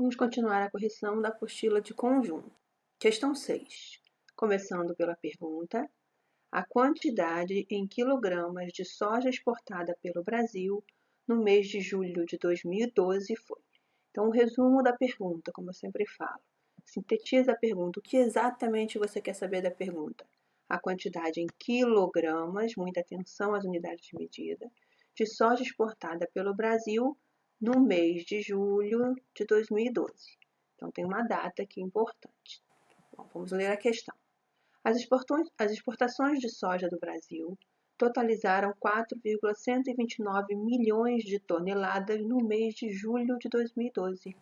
Vamos continuar a correção da apostila de conjunto. Questão 6. Começando pela pergunta: a quantidade em quilogramas de soja exportada pelo Brasil no mês de julho de 2012 foi. Então, o resumo da pergunta, como eu sempre falo. Sintetiza a pergunta. O que exatamente você quer saber da pergunta? A quantidade em quilogramas, muita atenção às unidades de medida, de soja exportada pelo Brasil no mês de julho de 2012. Então, tem uma data aqui importante. Bom, vamos ler a questão. As exportações de soja do Brasil totalizaram 4,129 milhões de toneladas no mês de julho de 2012.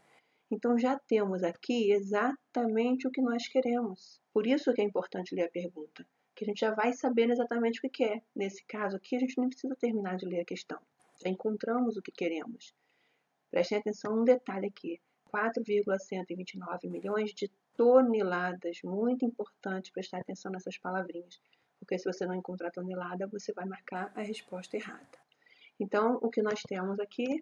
Então, já temos aqui exatamente o que nós queremos. Por isso que é importante ler a pergunta, que a gente já vai saber exatamente o que quer. Nesse caso aqui, a gente nem precisa terminar de ler a questão. Já encontramos o que queremos. Prestem atenção num detalhe aqui. 4,129 milhões de toneladas. Muito importante prestar atenção nessas palavrinhas, porque se você não encontrar tonelada, você vai marcar a resposta errada. Então, o que nós temos aqui,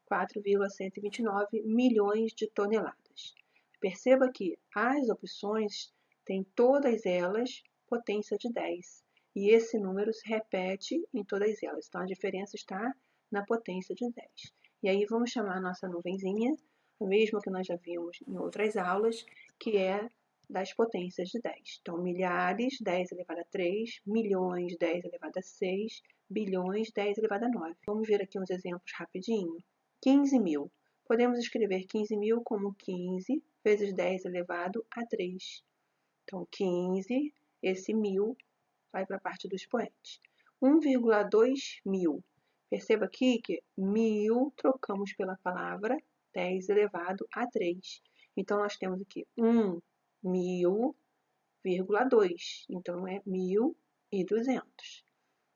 4,129 milhões de toneladas. Perceba que as opções têm todas elas potência de 10. E esse número se repete em todas elas. Então, a diferença está na potência de 10. E aí vamos chamar a nossa nuvenzinha, a mesma que nós já vimos em outras aulas, que é das potências de 10. Então, milhares, 10 elevado a 3, milhões, 10 elevado a 6, bilhões, 10 elevado a 9. Vamos ver aqui uns exemplos rapidinho. 15 mil. Podemos escrever 15 mil como 15 vezes 10 elevado a 3. Então, 15, esse mil vai para a parte do expoente. 1,2 mil. Perceba aqui que 1000 trocamos pela palavra 10 elevado a 3. Então, nós temos aqui 1.000,2. Então, é 1.200.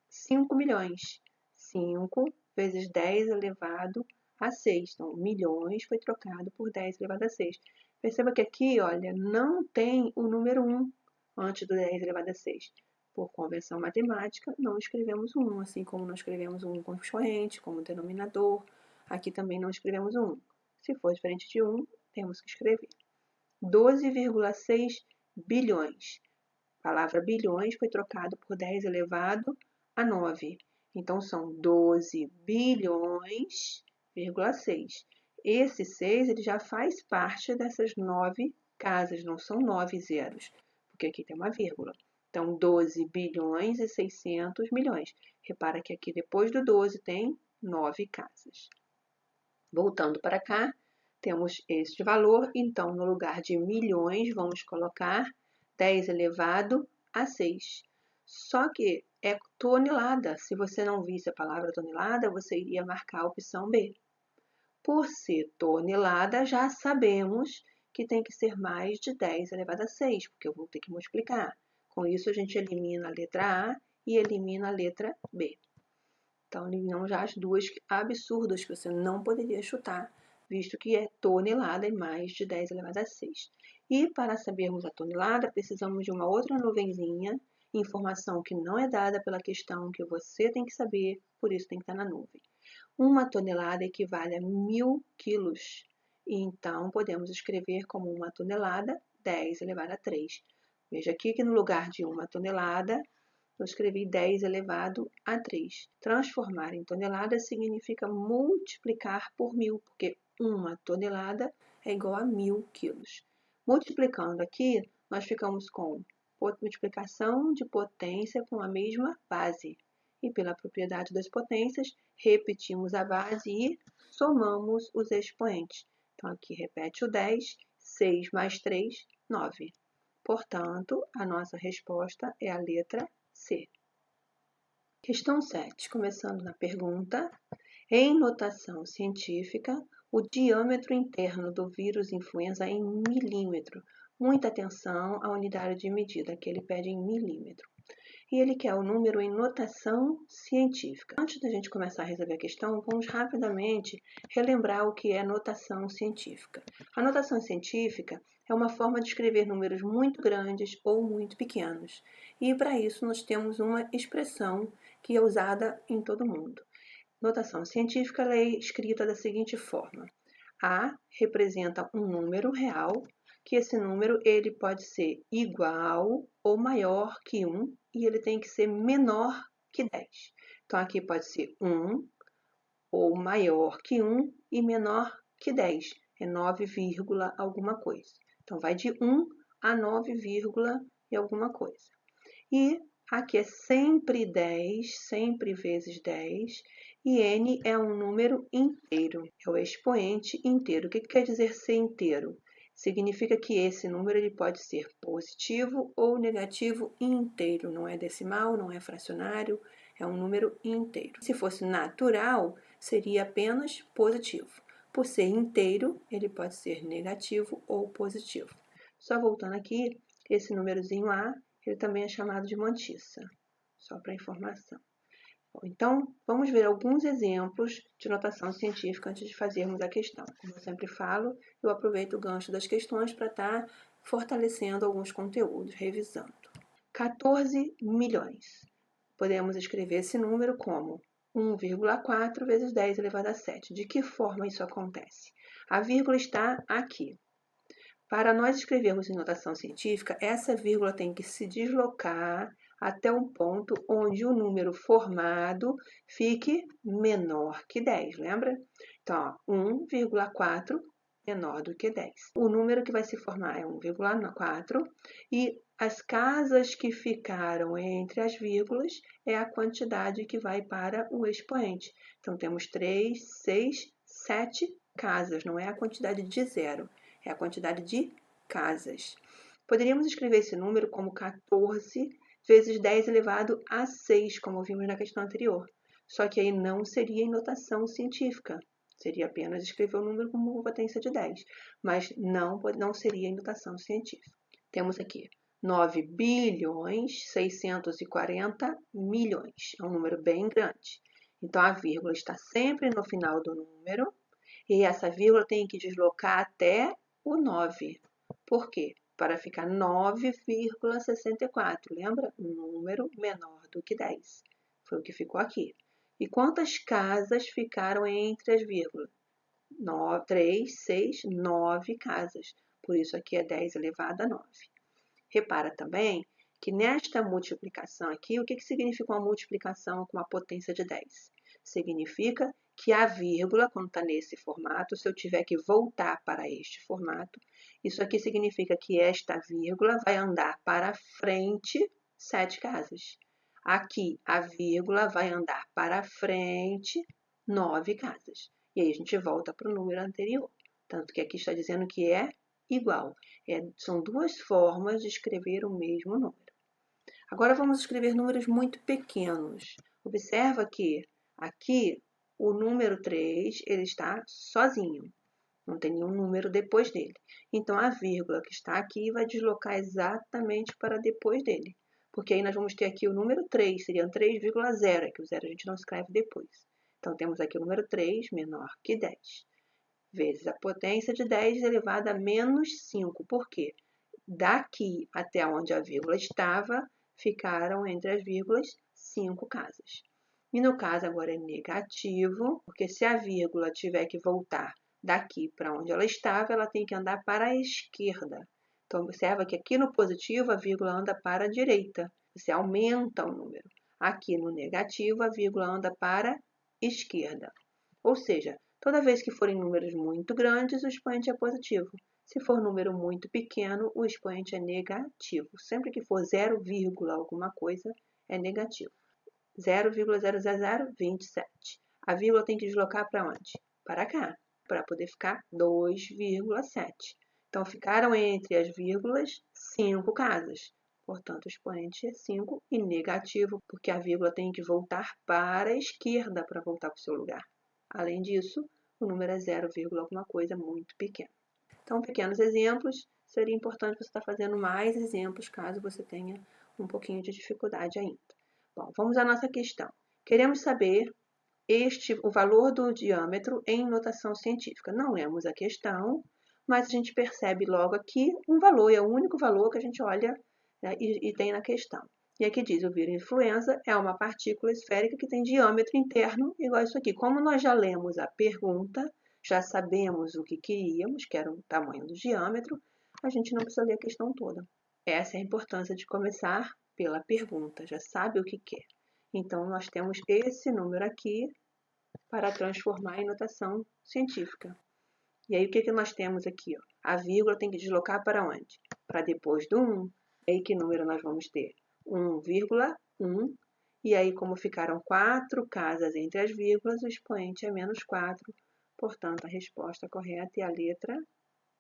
5 milhões. 5 vezes 10 elevado a 6. Então, milhões foi trocado por 10 elevado a 6. Perceba que aqui, olha, não tem o número 1 antes do 10 elevado a 6. Por convenção matemática, não escrevemos o 1, assim como não escrevemos o 1 como expoente, como denominador. Aqui também não escrevemos o 1. Se for diferente de 1, temos que escrever. 12,6 bilhões. A palavra bilhões foi trocado por 10 elevado a 9. Então, são 12 bilhões,6. Esse 6 ele já faz parte dessas 9 casas, não são 9 zeros, porque aqui tem uma vírgula. Então, 12 bilhões e 600 milhões. Repara que aqui depois do 12 tem 9 casas. Voltando para cá, temos este valor. Então, no lugar de milhões, vamos colocar 10 elevado a 6. Só que é tonelada. Se você não visse a palavra tonelada, você iria marcar a opção B. Por ser tonelada, já sabemos que tem que ser mais de 10 elevado a 6, porque eu vou ter que multiplicar. Com isso, a gente elimina a letra A e elimina a letra B. Então, eliminamos já as duas absurdas que você não poderia chutar, visto que é tonelada e mais de 10 elevado a 6. E para sabermos a tonelada, precisamos de uma outra nuvenzinha, informação que não é dada pela questão, que você tem que saber, por isso tem que estar na nuvem. Uma tonelada equivale a 1000 quilos. E então, podemos escrever como uma tonelada 10 elevado a 3. Veja aqui que no lugar de uma tonelada, eu escrevi 10 elevado a 3. Transformar em tonelada significa multiplicar por 1000, porque uma tonelada é igual a 1000 quilos. Multiplicando aqui, nós ficamos com multiplicação de potência com a mesma base. E pela propriedade das potências, repetimos a base e somamos os expoentes. Então, aqui repete o 10, 6 mais 3, 9. Portanto, a nossa resposta é a letra C. Questão 7, começando na pergunta. Em notação científica, o diâmetro interno do vírus influenza é em milímetro. Muita atenção à unidade de medida, que ele pede em milímetro. E ele quer o número em notação científica. Antes da gente começar a resolver a questão, vamos rapidamente relembrar o que é notação científica. A notação científica é uma forma de escrever números muito grandes ou muito pequenos. E para isso nós temos uma expressão que é usada em todo mundo. Notação científica é escrita da seguinte forma: A representa um número real, que esse número ele pode ser igual ou maior que 1 e ele tem que ser menor que 10. Então, aqui pode ser 1 ou maior que 1 e menor que 10. É 9, alguma coisa. Então, vai de 1 a 9, e alguma coisa. E aqui é sempre 10, sempre vezes 10, e n é um número inteiro, é o expoente inteiro. O que quer dizer ser inteiro? Significa que esse número ele pode ser positivo ou negativo inteiro, não é decimal, não é fracionário, é um número inteiro. Se fosse natural, seria apenas positivo. Por ser inteiro, ele pode ser negativo ou positivo. Só voltando aqui, esse númerozinho A, ele também é chamado de mantiça, só para informação. Bom, então, vamos ver alguns exemplos de notação científica antes de fazermos a questão. Como eu sempre falo, eu aproveito o gancho das questões para estar fortalecendo alguns conteúdos, revisando. 14 milhões. Podemos escrever esse número como 1,4 vezes 10 elevado a 7. De que forma isso acontece? A vírgula está aqui. Para nós escrevermos em notação científica, essa vírgula tem que se deslocar até um ponto onde o número formado fique menor que 10, lembra? Então, 1,4 menor do que 10. O número que vai se formar é 1,4 e as casas que ficaram entre as vírgulas é a quantidade que vai para o expoente. Então, temos 3, 6, 7 casas, não é a quantidade de zero. É a quantidade de casas. Poderíamos escrever esse número como 14 vezes 10 elevado a 6, como vimos na questão anterior. Só que aí não seria em notação científica. Seria apenas escrever o número como uma potência de 10. Mas não seria em notação científica. Temos aqui 9 bilhões 640 milhões. É um número bem grande. Então, a vírgula está sempre no final do número. E essa vírgula tem que deslocar até o 9. Por quê? Para ficar 9,64. Lembra? Um número menor do que 10. Foi o que ficou aqui. E quantas casas ficaram entre as vírgulas? 3, 6, 9 casas. Por isso aqui é 10 elevado a 9. Repara também que nesta multiplicação aqui, o que significa uma multiplicação com a potência de 10? Significa que a vírgula, quando está nesse formato, se eu tiver que voltar para este formato, isso aqui significa que esta vírgula vai andar para frente 7 casas. Aqui, a vírgula vai andar para frente 9 casas. E aí a gente volta para o número anterior. Tanto que aqui está dizendo que é igual. São duas formas de escrever o mesmo número. Agora vamos escrever números muito pequenos. Observa que aqui o número 3 ele está sozinho. Não tem nenhum número depois dele. Então, a vírgula que está aqui vai deslocar exatamente para depois dele. Porque aí nós vamos ter aqui o número 3, seria 3,0, que o zero a gente não escreve depois. Então, temos aqui o número 3 menor que 10 vezes a potência de 10 elevada a menos 5. Por quê? Daqui até onde a vírgula estava, ficaram entre as vírgulas 5 casas. E no caso agora é negativo, porque se a vírgula tiver que voltar daqui para onde ela estava, ela tem que andar para a esquerda. Então, observa que aqui no positivo, a vírgula anda para a direita. Você aumenta o número. Aqui no negativo, a vírgula anda para a esquerda. Ou seja, toda vez que forem números muito grandes, o expoente é positivo. Se for número muito pequeno, o expoente é negativo. Sempre que for 0, alguma coisa, é negativo. 0,00027. A vírgula tem que deslocar para onde? Para cá, para poder ficar 2,7. Então, ficaram entre as vírgulas 5 casas. Portanto, o expoente é 5 e negativo, porque a vírgula tem que voltar para a esquerda para voltar para o seu lugar. Além disso, o número é 0, alguma coisa muito pequeno. Então, pequenos exemplos, seria importante você estar fazendo mais exemplos caso você tenha um pouquinho de dificuldade ainda. Bom, vamos à nossa questão. Queremos saber o valor do diâmetro em notação científica. Não lemos a questão, mas a gente percebe logo aqui um valor, é o único valor que a gente olha, né, e tem na questão. E aqui diz, o vírus influenza é uma partícula esférica que tem diâmetro interno igual a isso aqui. Como nós já lemos a pergunta, já sabemos o que queríamos, que era o tamanho do diâmetro, a gente não precisa ler a questão toda. Essa é a importância de começar pela pergunta, já sabe o que quer. Então, nós temos esse número aqui para transformar em notação científica. E aí, o que nós temos aqui? Ó? A vírgula tem que deslocar para onde? Para depois do 1. E aí, que número nós vamos ter? 1,1. E aí, como ficaram 4 casas entre as vírgulas, o expoente é menos 4. Portanto, a resposta correta é a letra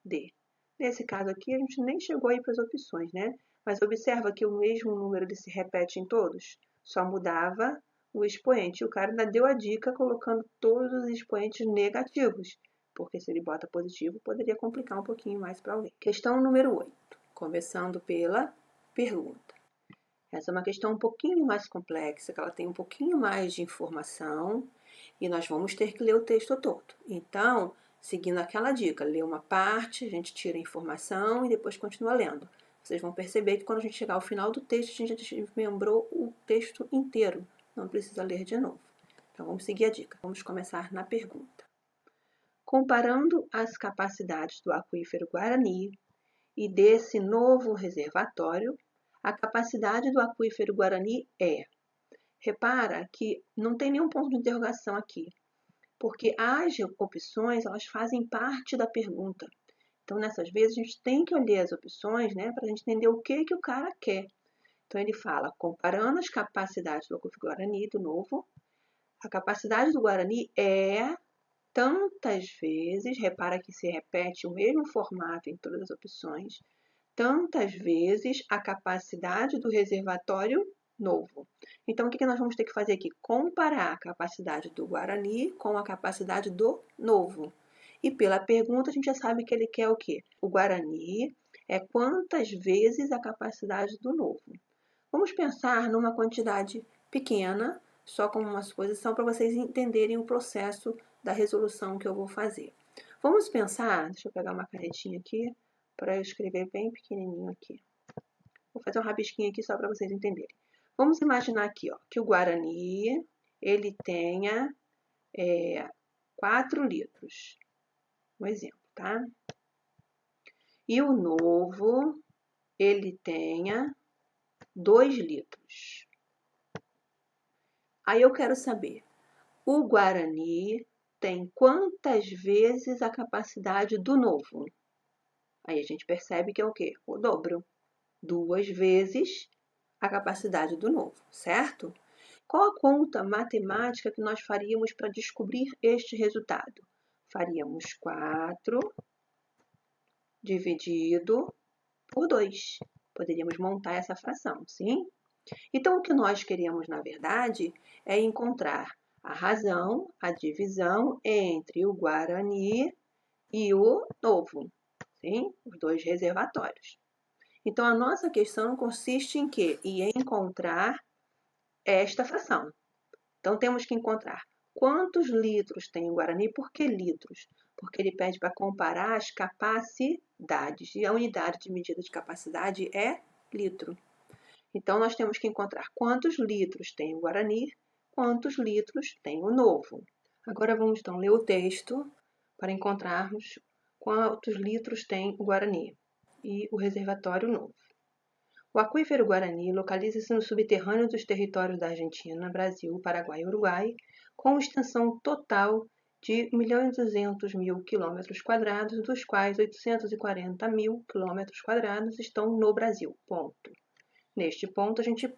D. Nesse caso aqui, a gente nem chegou aí para as opções, né? Mas observa que o mesmo número ele se repete em todos. Só mudava o expoente. O cara ainda deu a dica colocando todos os expoentes negativos. Porque se ele bota positivo, poderia complicar um pouquinho mais para alguém. Questão número 8. Começando pela pergunta. Essa é uma questão um pouquinho mais complexa, que ela tem um pouquinho mais de informação e nós vamos ter que ler o texto todo. Então, seguindo aquela dica, lê uma parte, a gente tira a informação e depois continua lendo. Vocês vão perceber que quando a gente chegar ao final do texto, a gente já desmembrou o texto inteiro. Não precisa ler de novo. Então, vamos seguir a dica. Vamos começar na pergunta. Comparando as capacidades do aquífero Guarani e desse novo reservatório, a capacidade do aquífero Guarani é. Repara que não tem nenhum ponto de interrogação aqui, porque as opções elas fazem parte da pergunta. Então, nessas vezes, a gente tem que olhar as opções, né, para a gente entender o que o cara quer. Então, ele fala, comparando as capacidades do aquífero Guarani, do novo, a capacidade do Guarani é tantas vezes, repara que se repete o mesmo formato em todas as opções, tantas vezes a capacidade do reservatório novo. Então, o que nós vamos ter que fazer aqui? Comparar a capacidade do Guarani com a capacidade do novo. E pela pergunta, a gente já sabe que ele quer o quê? O Guarani é quantas vezes a capacidade do novo. Vamos pensar numa quantidade pequena, só como uma suposição, para vocês entenderem o processo da resolução que eu vou fazer. Vamos pensar, deixa eu pegar uma canetinha aqui, para eu escrever bem pequenininho aqui. Vou fazer um rabisquinho aqui só para vocês entenderem. Vamos imaginar aqui, ó, que o Guarani, ele tenha 4 litros. Um exemplo, tá? E o novo, ele tenha 2 litros. Aí eu quero saber, o Guarani tem quantas vezes a capacidade do novo? Aí a gente percebe que é o quê? O dobro. 2 vezes a capacidade do novo, certo? Qual a conta matemática que nós faríamos para descobrir este resultado? Faríamos 4 dividido por 2. Poderíamos montar essa fração, sim? Então, o que nós queríamos, na verdade, é encontrar a razão, a divisão entre o Guarani e o novo, sim? Os dois reservatórios. Então, a nossa questão consiste em quê? Em encontrar esta fração. Então, temos que encontrar quantos litros tem o Guarani. Por que litros? Porque ele pede para comparar as capacidades. E a unidade de medida de capacidade é litro. Então, nós temos que encontrar quantos litros tem o Guarani, quantos litros tem o novo. Agora, vamos então ler o texto para encontrarmos quantos litros tem o Guarani e o reservatório novo. O aquífero Guarani localiza-se no subterrâneo dos territórios da Argentina, Brasil, Paraguai e Uruguai, com extensão total de 1.200.000 km², dos quais 840.000 km² estão no Brasil. Ponto. Neste ponto, a gente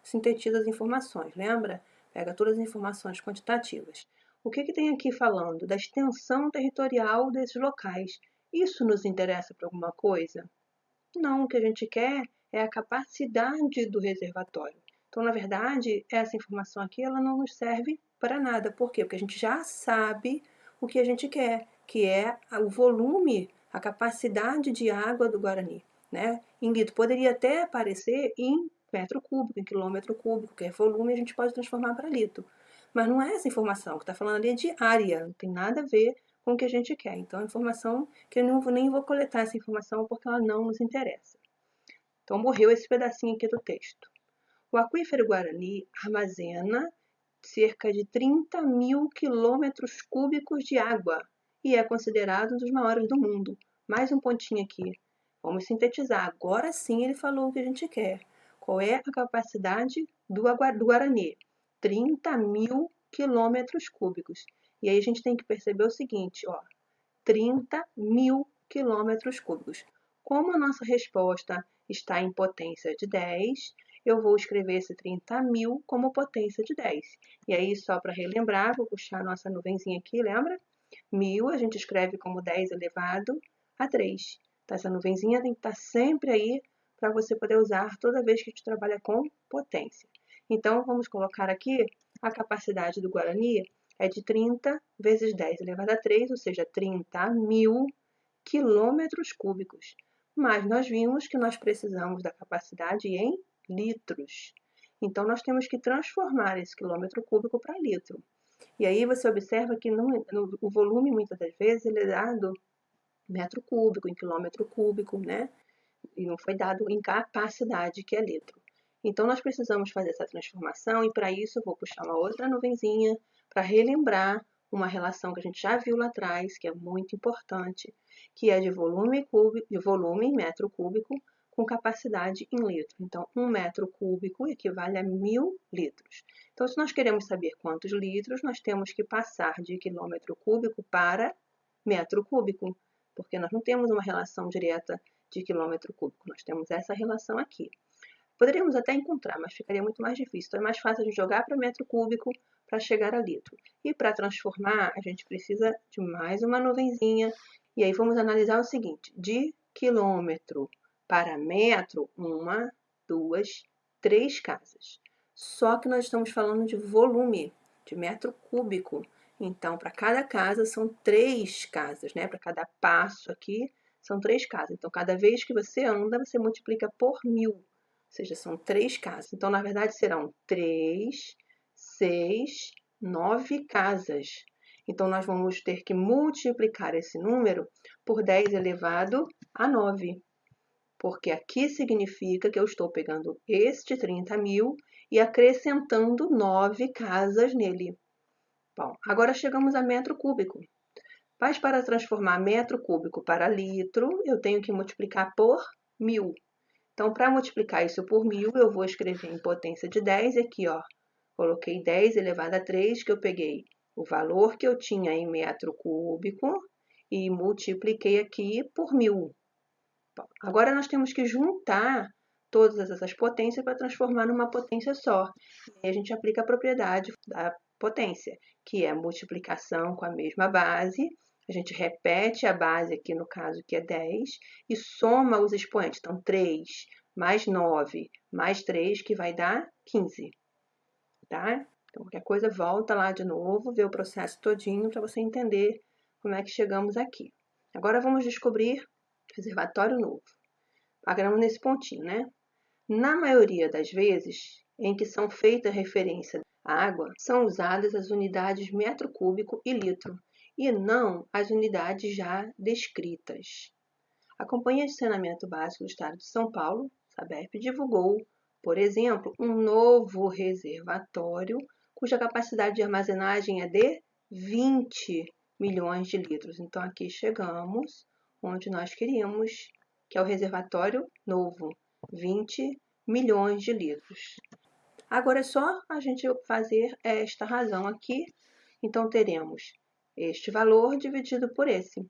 sintetiza as informações, lembra? Pega todas as informações quantitativas. O que tem aqui falando? Da extensão territorial desses locais. Isso nos interessa para alguma coisa? Não, o que a gente quer é a capacidade do reservatório. Então, na verdade, essa informação aqui ela não nos serve para nada. Por quê? Porque a gente já sabe o que a gente quer, que é o volume, a capacidade de água do Guarani. Né? Em litro, poderia até aparecer em metro cúbico, em quilômetro cúbico, que é volume, a gente pode transformar para litro. Mas não é essa informação, que está falando ali é de área, não tem nada a ver com o que a gente quer. Então, é informação que eu nem vou coletar essa informação porque ela não nos interessa. Então, morreu esse pedacinho aqui do texto. O aquífero Guarani armazena cerca de 30.000 km³ de água e é considerado um dos maiores do mundo. Mais um pontinho aqui. Vamos sintetizar. Agora sim ele falou o que a gente quer. Qual é a capacidade do Guarani? 30 mil quilômetros cúbicos. E aí a gente tem que perceber o seguinte, ó, 30 mil quilômetros cúbicos. Como a nossa resposta está em potência de 10, eu vou escrever esse 30 mil como potência de 10. E aí, só para relembrar, vou puxar a nossa nuvenzinha aqui, lembra? 1000 a gente escreve como 10 elevado a 3. Então, essa nuvenzinha tem que estar sempre aí para você poder usar toda vez que a gente trabalha com potência. Então, vamos colocar aqui a capacidade do Guarani é de 30 vezes 10 elevado a 3, ou seja, 30 mil quilômetros cúbicos. Mas nós vimos que nós precisamos da capacidade em litros. Então, nós temos que transformar esse quilômetro cúbico para litro. E aí você observa que o volume, muitas das vezes, ele é dado metro cúbico, em quilômetro cúbico, né? E não foi dado em capacidade, que é litro. Então, nós precisamos fazer essa transformação e, para isso, eu vou puxar uma outra nuvenzinha para relembrar uma relação que a gente já viu lá atrás, que é muito importante, que é de volume em metro cúbico com capacidade em litro. Então, 1 metro cúbico equivale a 1000 litros. Então, se nós queremos saber quantos litros, nós temos que passar de quilômetro cúbico para metro cúbico, porque nós não temos uma relação direta de quilômetro cúbico. Nós temos essa relação aqui. Poderíamos até encontrar, mas ficaria muito mais difícil. Então, é mais fácil a gente jogar para metro cúbico para chegar a litro. E para transformar, a gente precisa de mais uma nuvenzinha. E aí vamos analisar o seguinte. De quilômetro para metro, 1, 2, 3 casas. Só que nós estamos falando de volume, de metro cúbico. Então, para cada casa são 3 casas, né? Para cada passo aqui, são 3 casas. Então, cada vez que você anda, você multiplica por 1000. Ou seja, são 3 casas. Então, na verdade, serão 3, 6, 9 casas. Então, nós vamos ter que multiplicar esse número por 10 elevado a 9. Porque aqui significa que eu estou pegando este 30 mil e acrescentando 9 casas nele. Bom, agora chegamos a metro cúbico. Mas para transformar metro cúbico para litro, eu tenho que multiplicar por 1000. Então, para multiplicar isso por 1000, eu vou escrever em potência de 10 aqui, ó. Coloquei 10 elevado a 3, que eu peguei o valor que eu tinha em metro cúbico e multipliquei aqui por 1000. Bom, agora nós temos que juntar todas essas potências para transformar numa potência só. E aí a gente aplica a propriedade da potência, que é a multiplicação com a mesma base. A gente repete a base aqui, no caso, que é 10, e soma os expoentes. Então, 3 mais 9 mais 3, que vai dar 15. Tá? Então, qualquer coisa, volta lá de novo, vê o processo todinho para você entender como é que chegamos aqui. Agora, vamos descobrir reservatório novo. Paramos nesse pontinho, né? Na maioria das vezes em que são feitas referência à água, são usadas as unidades metro cúbico e litro, e não as unidades já descritas. A Companhia de Saneamento Básico do Estado de São Paulo, Sabesp, divulgou, por exemplo, um novo reservatório cuja capacidade de armazenagem é de 20 milhões de litros. Então, aqui chegamos onde nós queríamos, que é o reservatório novo, 20 milhões de litros. Agora é só a gente fazer esta razão aqui. Então, teremos este valor dividido por esse.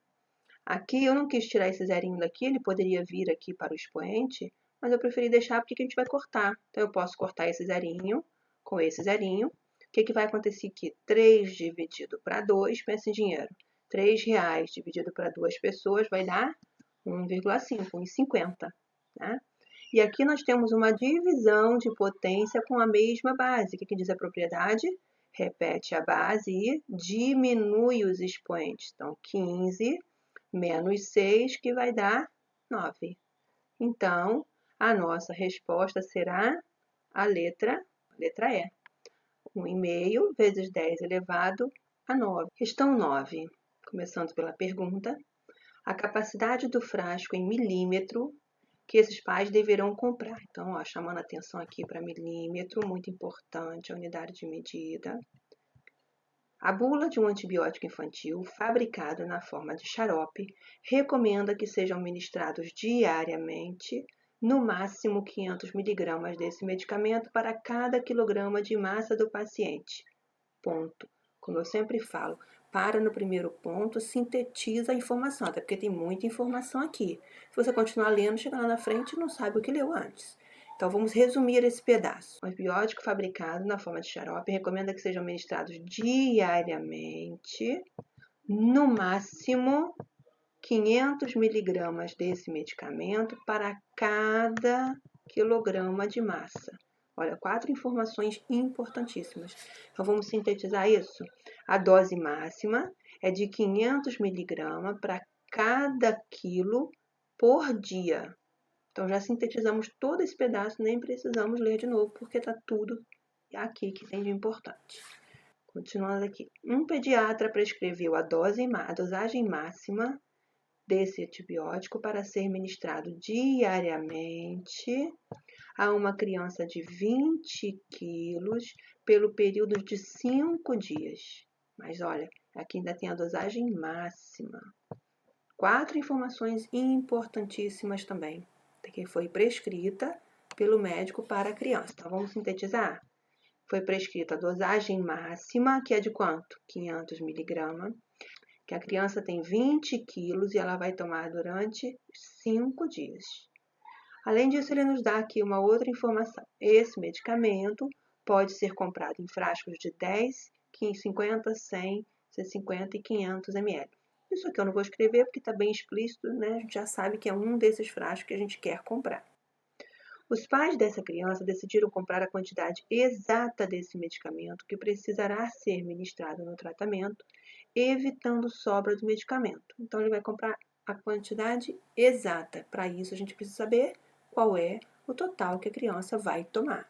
Aqui eu não quis tirar esse zerinho daqui, ele poderia vir aqui para o expoente, mas eu preferi deixar porque a gente vai cortar. Então, eu posso cortar esse zerinho com esse zerinho. O que vai acontecer aqui? 3 dividido para 2, pensa em dinheiro. R$3 dividido para 2 pessoas vai dar 1,5, 1,50. Tá? E aqui nós temos uma divisão de potência com a mesma base. O que diz a propriedade? Repete a base e diminui os expoentes. Então, 15 menos 6, que vai dar 9. Então, a nossa resposta será a letra E. 1,5 vezes 10 elevado a 9. Questão 9. Começando pela pergunta. A capacidade do frasco em milímetro que esses pais deverão comprar. Então, ó, chamando a atenção aqui para milímetro, muito importante a unidade de medida. A bula de um antibiótico infantil fabricado na forma de xarope recomenda que sejam ministrados diariamente, no máximo 500 mg desse medicamento para cada quilograma de massa do paciente. Ponto. Como eu sempre falo, para no primeiro ponto, sintetiza a informação, até porque tem muita informação aqui. Se você continuar lendo, chega lá na frente e não sabe o que leu antes. Então, vamos resumir esse pedaço. O antibiótico fabricado na forma de xarope recomenda que sejam ministrados diariamente, no máximo 500 mg desse medicamento para cada quilograma de massa. Olha, 4 informações importantíssimas. Então, vamos sintetizar isso. A dose máxima é de 500 mg para cada quilo por dia. Então, já sintetizamos todo esse pedaço, nem precisamos ler de novo, porque está tudo aqui que tem de importante. Continuando aqui. Um pediatra prescreveu a dosagem máxima desse antibiótico para ser ministrado diariamente a uma criança de 20 quilos pelo período de 5 dias. Mas olha, aqui ainda tem a dosagem máxima. 4 informações importantíssimas também, que foi prescrita pelo médico para a criança. Então, vamos sintetizar? Foi prescrita a dosagem máxima, que é de quanto? 500 mg, que a criança tem 20 quilos e ela vai tomar durante 5 dias. Além disso, ele nos dá aqui uma outra informação. Esse medicamento pode ser comprado em frascos de 10, 50, 100, 150 e 500 ml. Isso aqui eu não vou escrever porque está bem explícito, né? A gente já sabe que é um desses frascos que a gente quer comprar. Os pais dessa criança decidiram comprar a quantidade exata desse medicamento que precisará ser ministrado no tratamento, evitando sobra do medicamento. Então, ele vai comprar a quantidade exata. Para isso, a gente precisa saber qual é o total que a criança vai tomar.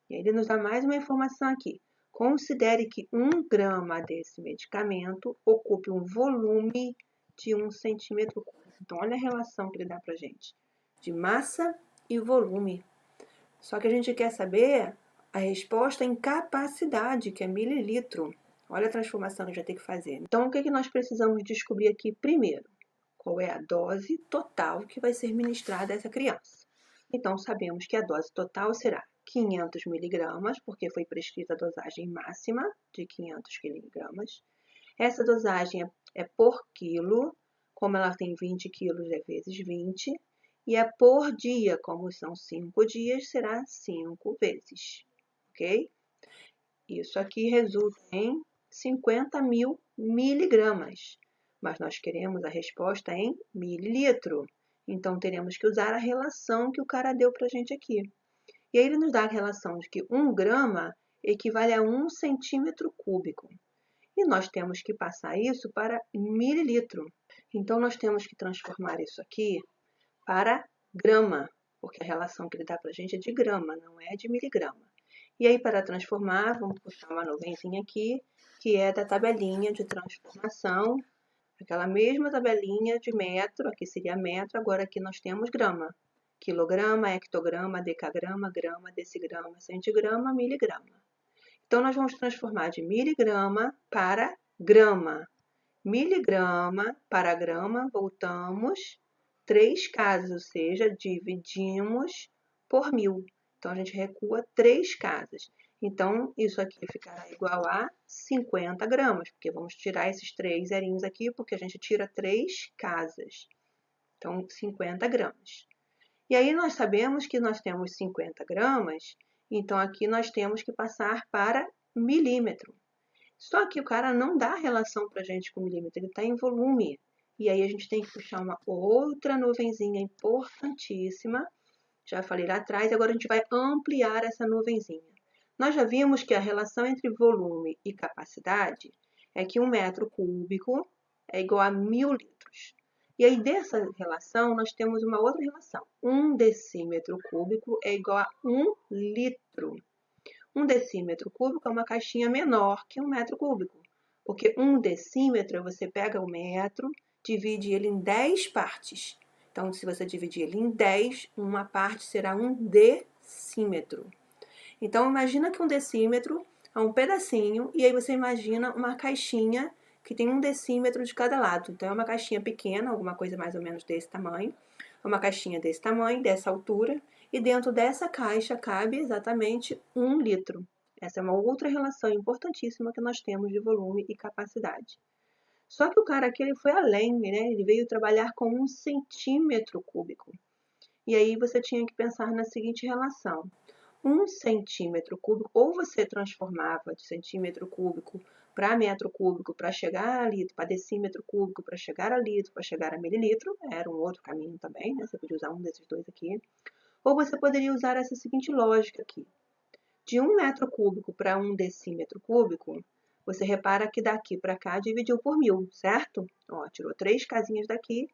E aí ele nos dá mais uma informação aqui. Considere que 1 grama desse medicamento ocupe um volume de 1 centímetro cúbico. Então, olha a relação que ele dá para a gente, de massa e volume. Só que a gente quer saber a resposta em capacidade, que é mililitro. Olha a transformação que a gente vai ter que fazer. Então, o que nós precisamos descobrir aqui primeiro? Qual é a dose total que vai ser ministrada a essa criança? Então, sabemos que a dose total será 500 mg, porque foi prescrita a dosagem máxima de 500 mg. Essa dosagem é por quilo, como ela tem 20 quilos, é vezes 20. E é por dia, como são 5 dias, será 5 vezes, ok? Isso aqui resulta em 50.000 miligramas, mas nós queremos a resposta em mililitro. Então, teremos que usar a relação que o cara deu para a gente aqui. E aí ele nos dá a relação de que 1 grama equivale a 1 centímetro cúbico. E nós temos que passar isso para mililitro. Então, nós temos que transformar isso aqui para grama, porque a relação que ele dá para a gente é de grama, não é de miligrama. E aí, para transformar, vamos puxar uma nuvenzinha aqui, que é da tabelinha de transformação, aquela mesma tabelinha de metro, aqui seria metro, agora aqui nós temos grama. Quilograma, hectograma, decagrama, grama, decigrama, centigrama, miligrama. Então, nós vamos transformar de miligrama para grama. Miligrama para grama, voltamos 3 casas, ou seja, dividimos por 1000. Então, a gente recua 3 casas. Então, isso aqui ficará igual a 50 gramas, porque vamos tirar esses 3 zerinhos aqui, porque a gente tira 3 casas. Então, 50 gramas. E aí, nós sabemos que nós temos 50 gramas, então aqui nós temos que passar para milímetro. Só que o cara não dá relação para a gente com milímetro, ele está em volume. E aí a gente tem que puxar uma outra nuvenzinha importantíssima. Já falei lá atrás, agora a gente vai ampliar essa nuvenzinha. Nós já vimos que a relação entre volume e capacidade é que 1 metro cúbico é igual a 1000 litros. E aí dessa relação nós temos uma outra relação. 1 decímetro cúbico é igual a 1 litro. 1 decímetro cúbico é uma caixinha menor que 1 metro cúbico, porque 1 decímetro você pega o metro, divide ele em 10 partes. Então, se você dividir ele em 10, uma parte será 1 decímetro. Então, imagina que 1 decímetro a um pedacinho, e aí você imagina uma caixinha que tem 1 decímetro de cada lado. Então, é uma caixinha pequena, alguma coisa mais ou menos desse tamanho. Uma caixinha desse tamanho, dessa altura, e dentro dessa caixa cabe exatamente 1 litro. Essa é uma outra relação importantíssima que nós temos de volume e capacidade. Só que o cara aqui ele foi além, né? Ele veio trabalhar com 1 centímetro cúbico. E aí você tinha que pensar na seguinte relação. 1 centímetro cúbico, ou você transformava de centímetro cúbico para metro cúbico para chegar a litro, para decímetro cúbico para chegar a litro, para chegar a mililitro, era um outro caminho também, né? Você podia usar um desses dois aqui. Ou você poderia usar essa seguinte lógica aqui. De 1 metro cúbico para 1 decímetro cúbico, você repara que daqui para cá dividiu por 1000, certo? Ó, tirou 3 casinhas daqui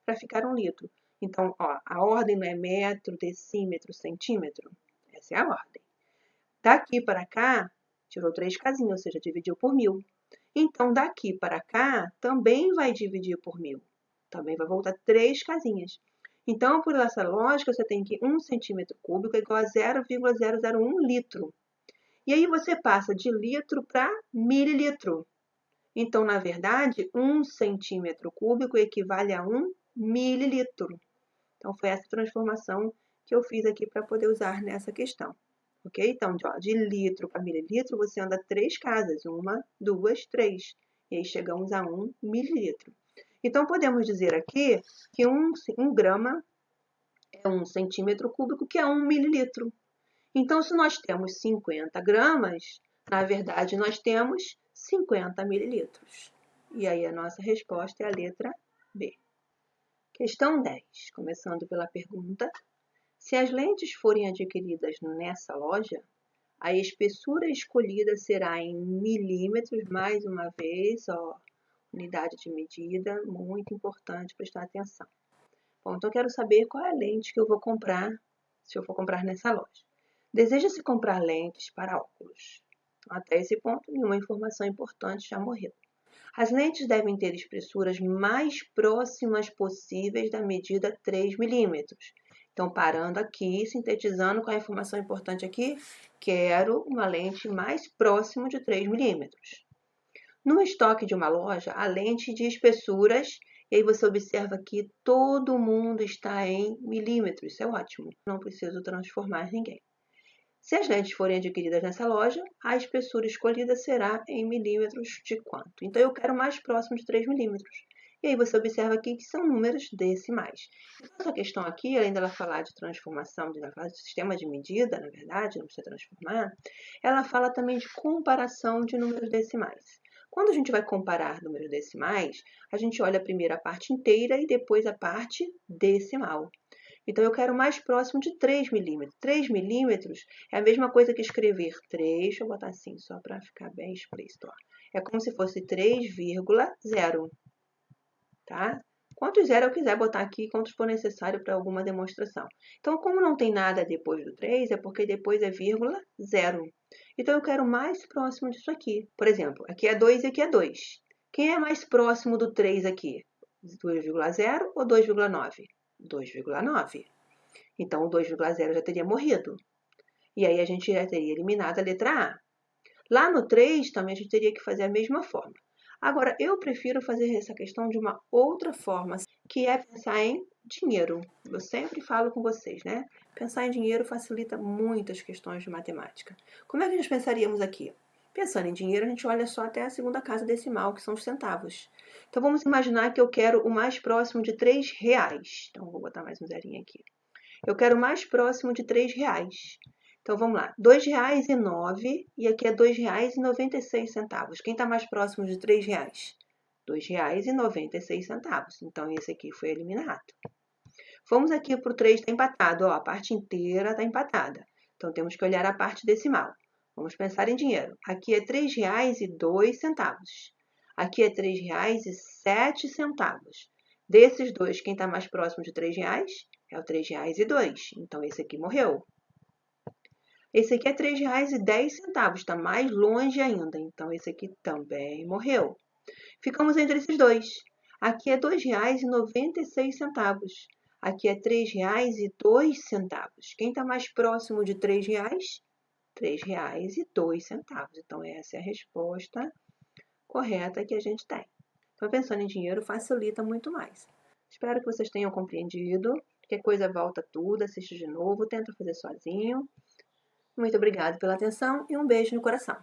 para ficar 1 litro. Então, ó, a ordem não é metro, decímetro, centímetro? Essa é a ordem. Daqui para cá, tirou 3 casinhas, ou seja, dividiu por 1000. Então, daqui para cá, também vai dividir por 1000. Também vai voltar 3 casinhas. Então, por essa lógica, você tem que 1 centímetro cúbico é igual a 0,001 litro. E aí você passa de litro para mililitro. Então, na verdade, 1 centímetro cúbico equivale a 1 mililitro. Então, foi essa transformação que eu fiz aqui para poder usar nessa questão. Ok? Então, de litro para mililitro, você anda 3 casas. 1, 2, 3. E aí chegamos a 1 mililitro. Então, podemos dizer aqui que 1 grama é 1 centímetro cúbico, que é 1 mililitro. Então, se nós temos 50 gramas, na verdade, nós temos 50 mililitros. E aí, a nossa resposta é a letra B. Questão 10, começando pela pergunta. Se as lentes forem adquiridas nessa loja, a espessura escolhida será em milímetros, mais uma vez, ó, unidade de medida, muito importante prestar atenção. Bom, então eu quero saber qual é a lente que eu vou comprar, se eu for comprar nessa loja. Deseja-se comprar lentes para óculos. Até esse ponto, nenhuma informação importante já morreu. As lentes devem ter espessuras mais próximas possíveis da medida 3 milímetros. Então, parando aqui, sintetizando com a informação importante aqui, quero uma lente mais próxima de 3 milímetros. No estoque de uma loja, a lente de espessuras, e aí você observa que todo mundo está em milímetros, isso é ótimo, não preciso transformar ninguém. Se as lentes forem adquiridas nessa loja, a espessura escolhida será em milímetros de quanto? Então, eu quero mais próximo de 3 milímetros. E aí você observa aqui que são números decimais. Então, essa questão aqui, além dela falar de transformação, de sistema de medida, na verdade, não precisa transformar, ela fala também de comparação de números decimais. Quando a gente vai comparar números decimais, a gente olha primeiro a parte inteira e depois a parte decimal. Então, eu quero mais próximo de 3 milímetros. 3 milímetros é a mesma coisa que escrever 3, deixa eu botar assim, só para ficar bem explícito. Ó. É como se fosse 3,0, tá? Quantos zero eu quiser botar aqui, quantos for necessário para alguma demonstração. Então, como não tem nada depois do 3, é porque depois é vírgula 0. Então, eu quero mais próximo disso aqui. Por exemplo, aqui é 2 e aqui é 2. Quem é mais próximo do 3 aqui? 2,0 ou 2,9? 2,9. Então, o 2,0 já teria morrido. E aí, a gente já teria eliminado a letra A. Lá no 3, também a gente teria que fazer a mesma forma. Agora, eu prefiro fazer essa questão de uma outra forma, que é pensar em dinheiro. Eu sempre falo com vocês, né? Pensar em dinheiro facilita muitas questões de matemática. Como é que nós pensaríamos aqui? Pensando em dinheiro, a gente olha só até a segunda casa decimal, que são os centavos. Então, vamos imaginar que eu quero o mais próximo de 3 reais. Então, vou botar mais um zerinho aqui. Eu quero o mais próximo de 3 reais. Então, vamos lá. R$ 2,09 e aqui é R$ 2,96. Quem está mais próximo de 3 reais? R$ 2,96. Então, esse aqui foi eliminado. Vamos aqui para o 3, está empatado. Ó, a parte inteira está empatada. Então, temos que olhar a parte decimal. Vamos pensar em dinheiro. Aqui é R$ 3,02. Aqui é R$ 3,07. Desses dois, quem está mais próximo de 3 reais é o R$ 3,02. Então, esse aqui morreu. Esse aqui é R$ 3,10, está mais longe ainda. Então, esse aqui também morreu. Ficamos entre esses dois. Aqui é R$ 2,96. Aqui é R$ 3,02. Quem está mais próximo de R$ 3? R$ 3,02. Então, essa é a resposta correta que a gente tem. Então, pensando em dinheiro facilita muito mais. Espero que vocês tenham compreendido. Qualquer coisa, volta tudo, assiste de novo, tenta fazer sozinho. Muito obrigada pela atenção e um beijo no coração.